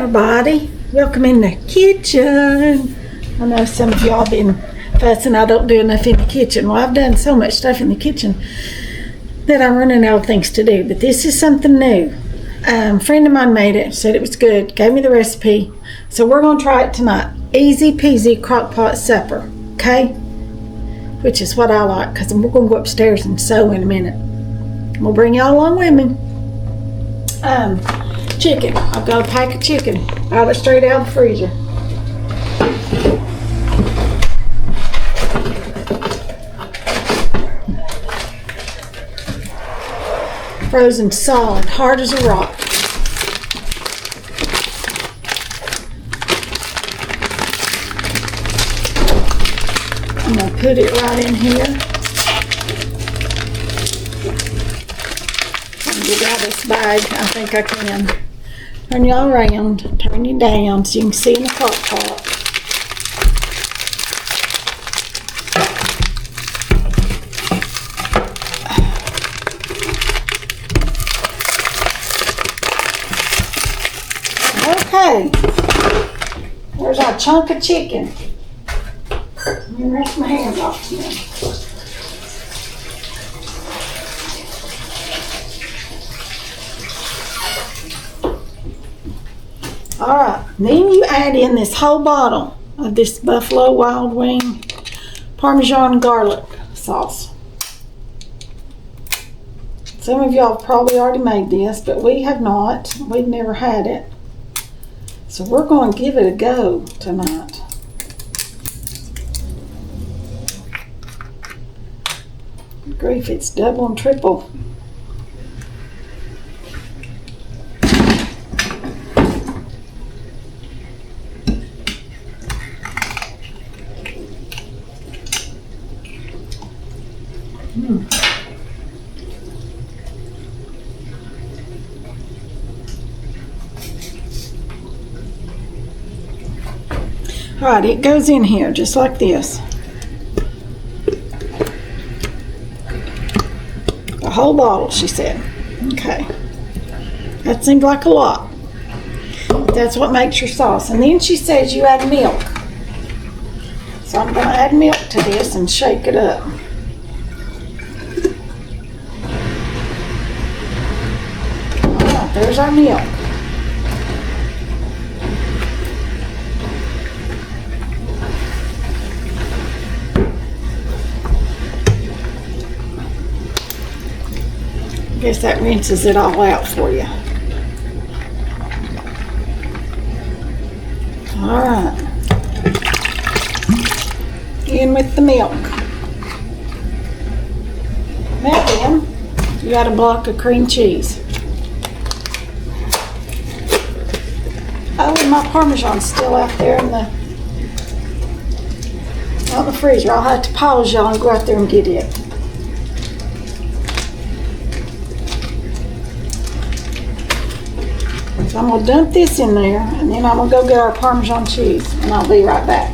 everybody. Welcome in the kitchen. I know some of y'all been fussing I don't do enough in the kitchen. Well, I've done so much stuff in the kitchen that I'm running out of things to do. But this is something new. A friend of mine made it, said it was good, gave me the recipe. So we're going to try it tonight. Easy peasy crock pot supper, okay? Which is what I like, because we're going to go upstairs and sew in a minute. We'll bring y'all along with me. Chicken. I've got a pack of chicken out straight out of the freezer. Frozen solid, hard as a rock. I'm going to put it right in here. Get out of this bag. I think I can. Turn y'all around, turn you down so you can see in the crock pot. Okay, there's our chunk of chicken. Let me rinse my hands off again. Alright, then you add in this whole bottle of this Buffalo Wild Wing Parmesan garlic sauce. Some of y'all have probably already made this, but we have not. We've never had it. So we're going to give it a go tonight. Good grief, it's double and triple. Alright, it goes in here just like this. The whole bottle, she said. Okay. That seemed like a lot. But that's what makes your sauce. And then she says you add milk. So I'm going to add milk to this and shake it up. Alright, there's our milk. I guess that rinses it all out for you. Alright. In with the milk. Now then, you got a block of cream cheese. Oh, and my Parmesan's still out there in the freezer. I'll have to pause y'all and go out there and get it. So I'm going to dump this in there, and then I'm going to go get our Parmesan cheese, and I'll be right back.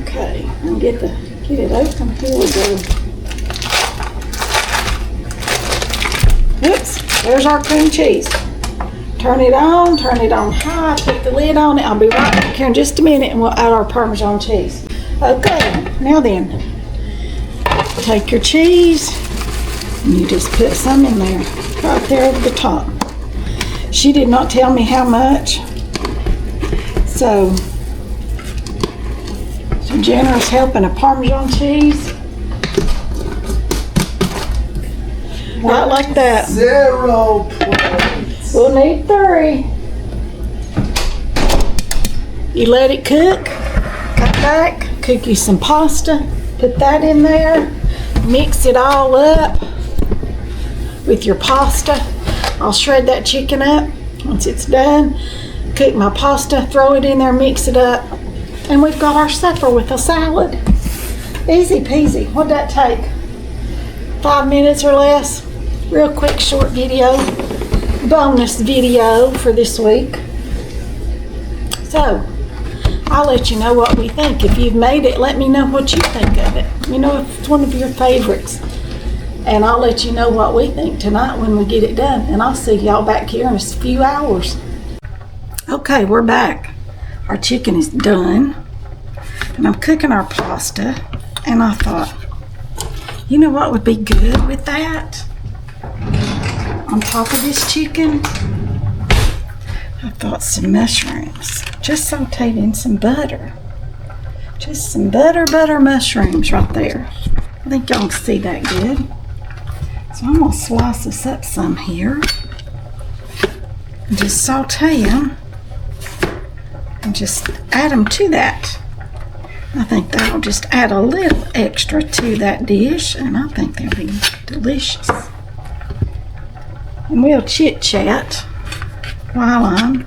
Okay, I'll get it open. Here we go. Oops, there's our cream cheese. Turn it on high, put the lid on it. I'll be right back here in just a minute, and we'll add our Parmesan cheese. Okay, now then. Take your cheese and you just put some in there, right there over the top. She did not tell me how much, so some generous helping of Parmesan cheese. Right like that. 0 plates. We'll need 3. You let it cook, come back, cook you some pasta, put that in there. Mix it all up with your pasta. I'll shred that chicken up once it's done. Cook my pasta, throw it in there, mix it up, and we've got our supper with a salad. Easy peasy. What'd that take? 5 minutes or less. Real quick short video, bonus video for this week. So I'll let you know what we think. If you've made it, let me know what you think of it. You know, if it's one of your favorites. And I'll let you know what we think tonight when we get it done. And I'll see y'all back here in a few hours. Okay, we're back. Our chicken is done. And I'm cooking our pasta. And I thought, you know what would be good with that? On top of this chicken, I thought some mushrooms. Just sauteed in some butter. Just some butter mushrooms right there. I think y'all can see that good. So I'm gonna slice this up some here. And just saute them. And just add them to that. I think that'll just add a little extra to that dish. And I think they'll be delicious. And we'll chit chat while I'm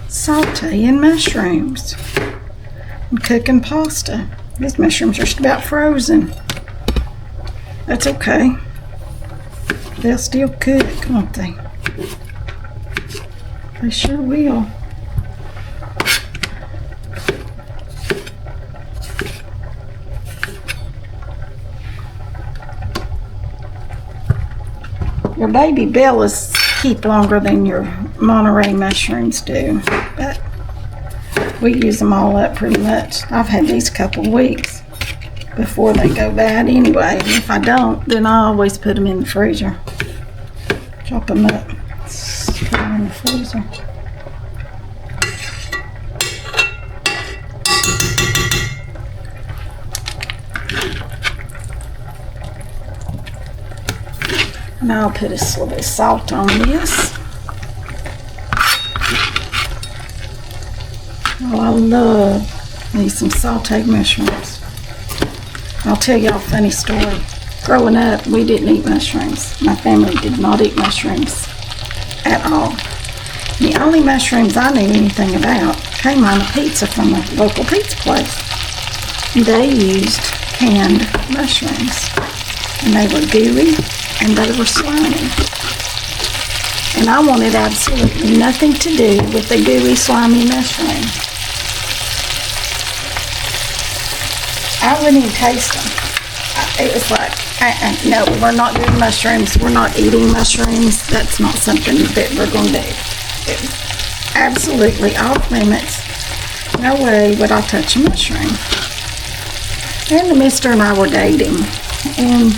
sauteing mushrooms and cooking pasta. These mushrooms are just about frozen. That's okay. They'll still cook, won't they? They sure will. Your baby bellas keep longer than your Monterey mushrooms do, but we use them all up pretty much. I've had these a couple weeks before they go bad anyway. And if I don't, then I always put them in the freezer. Chop them up, put them in the freezer. Now I'll put a little bit of salt on this. Oh, I love some sauteed mushrooms. I'll tell y'all a funny story. Growing up, we didn't eat mushrooms. My family did not eat mushrooms at all. The only mushrooms I knew anything about came on a pizza from a local pizza place. They used canned mushrooms. And they were gooey and they were slimy. And I wanted absolutely nothing to do with the gooey, slimy mushroom. I wouldn't even taste them. It was like, no, we're not doing mushrooms. We're not eating mushrooms. That's not something that we're going to do. It was absolutely off limits. No way would I touch a mushroom. And the mister and I were dating. And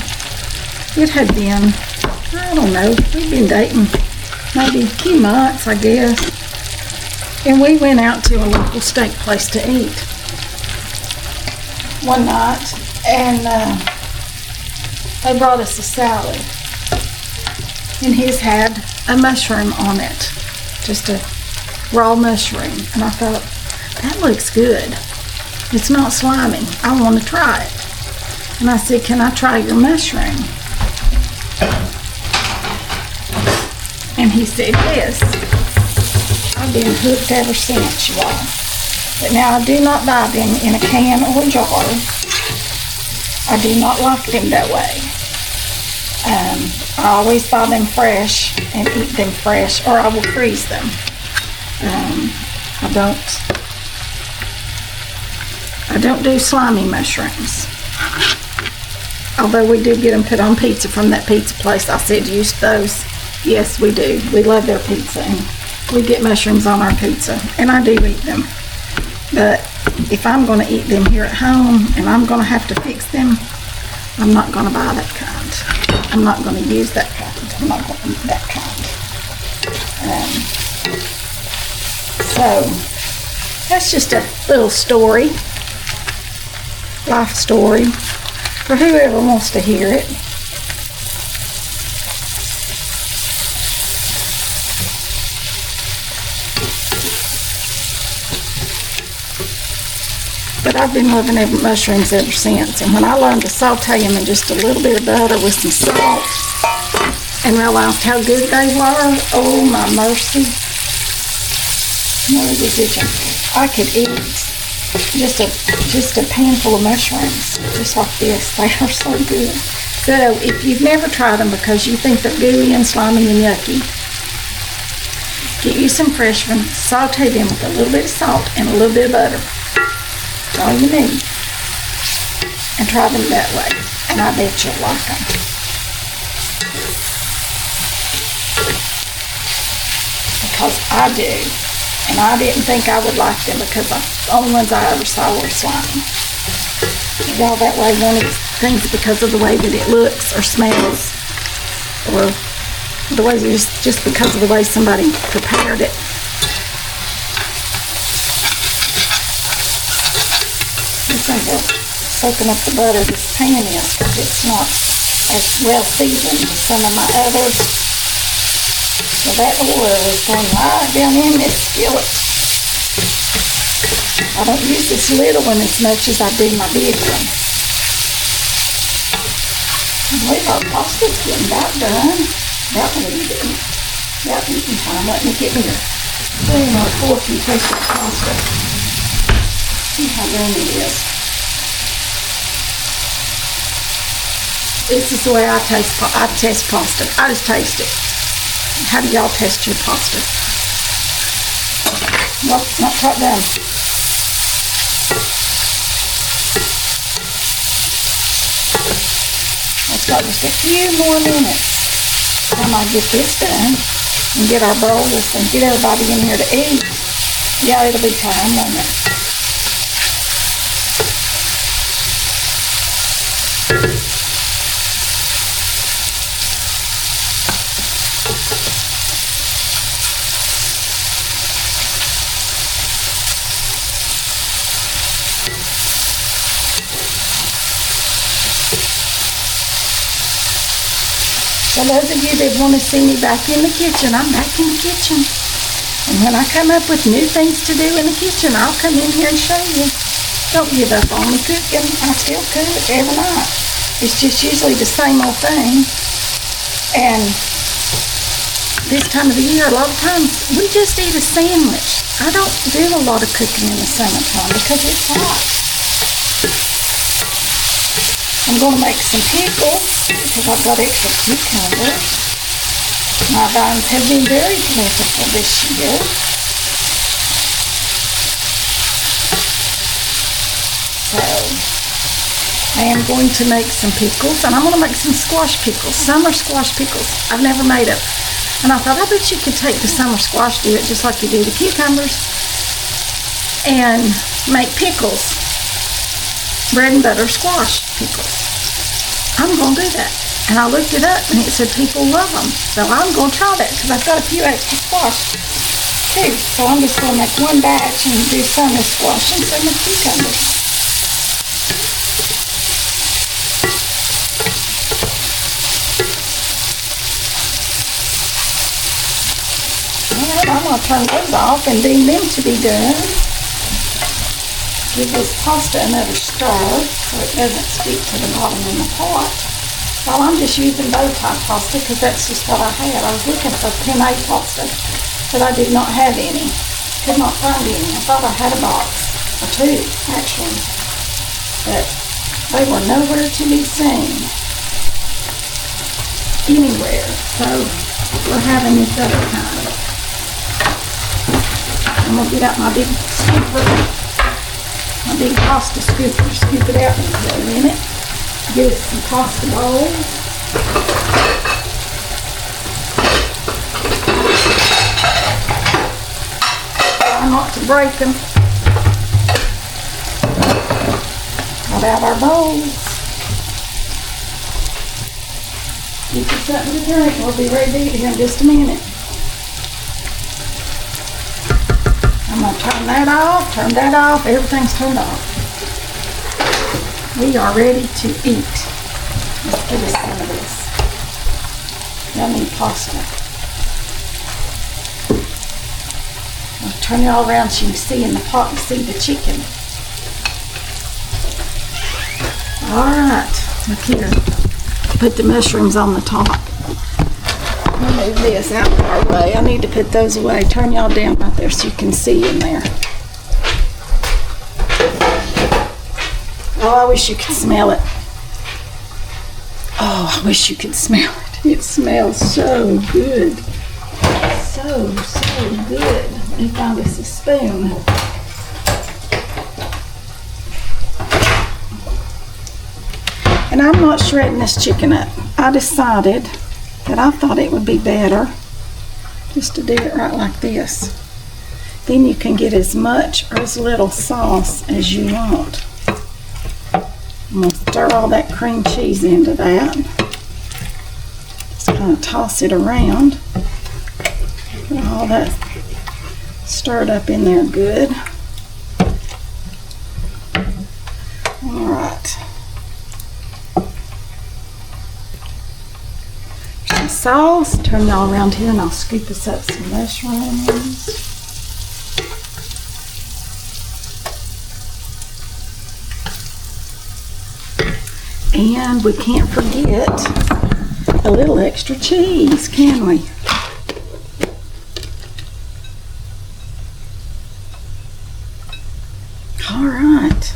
it had been, I don't know, we'd been dating maybe a few months, I guess. And we went out to a local steak place to eat one night, and they brought us a salad. And his had a mushroom on it, just a raw mushroom. And I thought, that looks good. It's not slimy. I want to try it. And I said, can I try your mushroom? And he said, yes. I've been hooked ever since, you all. But now I do not buy them in a can or a jar. I do not like them that way. I always buy them fresh and eat them fresh, or I will freeze them. I don't do slimy mushrooms. Although we do get them put on pizza from that pizza place. I said use those. Yes, we do. We love their pizza, and we get mushrooms on our pizza, and I do eat them. But if I'm going to eat them here at home and I'm going to have to fix them, I'm not going to buy that kind. I'm not going to use that kind. I'm not going to eat that kind. So that's just a little story, life story, for whoever wants to hear it. But I've been loving mushrooms ever since. And when I learned to saute them in just a little bit of butter with some salt and realized how good they were, oh my mercy. I could eat just a panful of mushrooms, just like this. They are so good. So if you've never tried them because you think they're gooey and slimy and yucky, get you some fresh ones, saute them with a little bit of salt and a little bit of butter. That's all you need. And try them that way. And I bet you'll like them. Because I do. And I didn't think I would like them because the only ones I ever saw were slimy. Y'all that way one of these things because of the way that it looks or smells, or the way just because of the way somebody prepared it. This ain't soaking up the butter this pan is because it's not as well seasoned as some of my others. So that oil is going right down in this skillet. I don't use this little one as much as I do my big one. I believe our pasta's getting about done. About eating. About eating time. Let me get me a spoon or fork and taste the pasta. See how done it is. This is the way I test pasta. I just taste it. How do y'all test your pasta? Nope, not quite done. Let's got just a few more minutes. Time I get this done and get our bowls and get everybody in here to eat. Yeah, it'll be time, won't it? So those of you that want to see me back in the kitchen, I'm back in the kitchen. And when I come up with new things to do in the kitchen, I'll come in here and show you. Don't give up on me cooking. I still cook every night. It's just usually the same old thing. And this time of the year, a lot of times, we just eat a sandwich. I don't do a lot of cooking in the summertime because it's hot. I'm going to make some pickles because I've got extra cucumbers. My vines have been very plentiful this year. So, I am going to make some pickles, and I'm going to make some squash pickles, summer squash pickles. I've never made them. And I thought, I bet you could take the summer squash, do it just like you do the cucumbers, and make pickles. Bread and butter squash pickles. I'm going to do that. And I looked it up and it said people love them. So I'm going to try that because I've got a few extra squash too. So I'm just going to make one batch and do some with squash and some with cucumbers. Alright, I'm going to turn those off and deem them to be done. Give this pasta another stir so it doesn't stick to the bottom of the pot. Well, I'm just using bow tie pasta because that's just what I had. I was looking for penne pasta, but I did not have any. Could not find any. I thought I had a box, or two, actually. But they were nowhere to be seen. Anywhere. So, we're having this other kind. I'm going to get out my big scooper. My big pasta scooper, scoop it out for a minute. Get us some pasta bowls. Try not to break them. Got out our bowls. Get you something to drink. We'll be ready to eat here in just a minute. I'm going to turn that off, everything's turned off. We are ready to eat. Let's get us some of this yummy pasta. I'll turn it all around so you can see in the pot and see the chicken. Alright, look here. Put the mushrooms on the top. I'll move this out of our way. I need to put those away. Turn y'all down right there so you can see in there. Oh, I wish you could smell it. Oh, I wish you could smell it. It smells so good. So good. Let me find us a spoon. And I'm not shredding this chicken up. I decided But I thought it would be better just to do it right like this. Then you can get as much or as little sauce as you want. I'm going to stir all that cream cheese into that. Just kind of toss it around. Get all that stirred up in there good. All right. Some sauce. Turn it all around here and I'll scoop us up some mushrooms. And we can't forget a little extra cheese, can we? All right.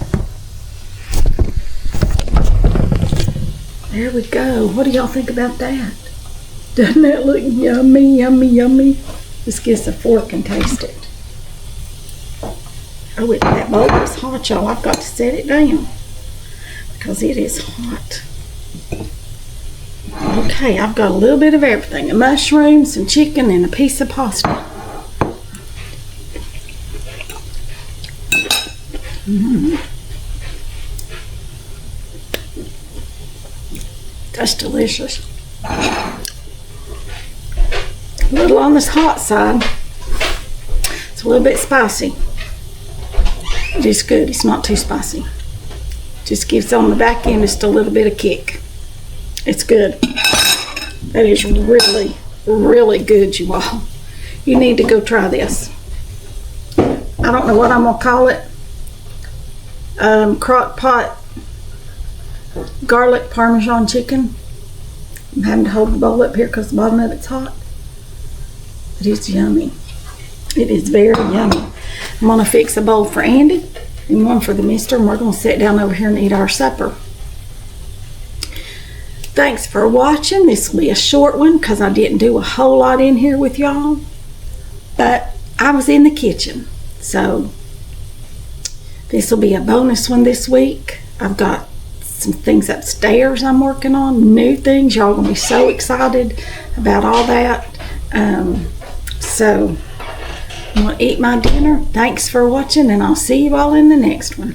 There we go. What do y'all think about that? Doesn't that look yummy, yummy, yummy? Let's get us a fork and taste it. Oh, that bowl is hot, y'all. I've got to set it down because it is hot. Okay, I've got a little bit of everything. A mushroom, some chicken, and a piece of pasta. That's delicious. A little on this hot side. It's a little bit spicy. It is good. It's not too spicy. Just gives on the back end just a little bit of kick. It's good. That is really, really good, you all. You need to go try this. I don't know what I'm gonna call it. Crock pot garlic Parmesan chicken. I'm having to hold the bowl up here because the bottom of it's hot. But it's yummy. It is very yummy. I'm gonna fix a bowl for Andy and one for the mister, and we're gonna sit down over here and eat our supper. Thanks for watching. This will be a short one because I didn't do a whole lot in here with y'all, but I was in the kitchen, so this will be a bonus one this week. I've got some things upstairs I'm working on, new things. Y'all gonna be so excited about all that. So I'm gonna eat my dinner. Thanks for watching, and I'll see you all in the next one.